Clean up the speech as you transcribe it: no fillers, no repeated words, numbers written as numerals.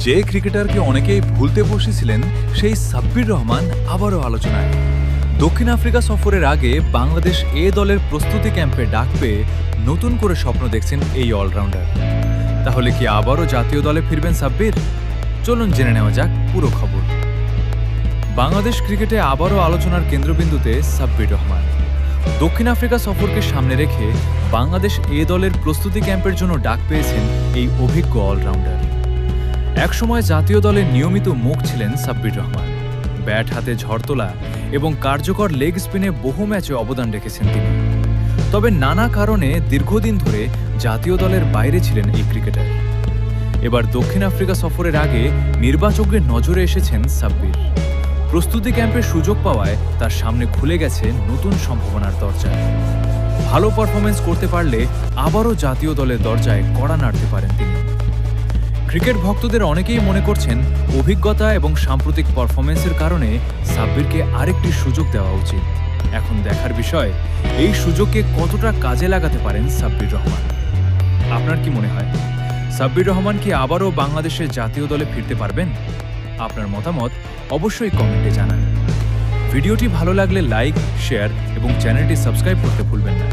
যে ক্রিকেটারকে অনেকেই ভুলতে বসেছিলেন সেই সাব্বির রহমান আবারও আলোচনায়। দক্ষিণ আফ্রিকা সফরের আগে বাংলাদেশ এ দলের প্রস্তুতি ক্যাম্পে ডাক পেয়ে নতুন করে স্বপ্ন দেখছেন এই অলরাউন্ডার। তাহলে কি আবারও জাতীয় দলে ফিরবেন সাব্বির? চলুন জেনে নেওয়া যাক পুরো খবর। বাংলাদেশ ক্রিকেটে আবারও আলোচনার কেন্দ্রবিন্দুতে সাব্বির রহমান। দক্ষিণ আফ্রিকা সফরকে সামনে রেখে বাংলাদেশ এ দলের প্রস্তুতি ক্যাম্পের জন্য ডাক পেয়েছেন এই অভিজ্ঞ অলরাউন্ডার। একসময় জাতীয় দলের নিয়মিত মুখ ছিলেন সাব্বির রহমান। ব্যাট হাতে ঝড় তোলা এবং কার্যকর লেগ স্পিনে বহু ম্যাচে অবদান রেখেছেন তিনি। তবে নানা কারণে দীর্ঘদিন ধরে জাতীয় দলের বাইরে ছিলেন এই ক্রিকেটার। এবার দক্ষিণ আফ্রিকা সফরের আগে নির্বাচকদের নজরে এসেছেন সাব্বির। প্রস্তুতি ক্যাম্পে সুযোগ পাওয়ায় তার সামনে খুলে গেছে নতুন সম্ভাবনার দরজা। ভালো পারফরমেন্স করতে পারলে আবারও জাতীয় দলের দরজায় কড়া নাড়তে পারেন তিনি। ক্রিকেট ভক্তদের অনেকেই মনে করছেন অভিজ্ঞতা এবং সাম্প্রতিক পারফরমেন্সের কারণে সাব্বিরকে আরেকটি সুযোগ দেওয়া উচিত। এখন দেখার বিষয় এই সুযোগকে কতটা কাজে লাগাতে পারেন সাব্বির রহমান। আপনার কি মনে হয়, সাব্বির রহমান কি আবারও বাংলাদেশের জাতীয় দলে ফিরতে পারবেন? আপনার মতামত অবশ্যই কমেন্টে জানান। ভিডিওটি ভালো লাগলে লাইক, শেয়ার এবং চ্যানেলটি সাবস্ক্রাইব করতে ভুলবেন না।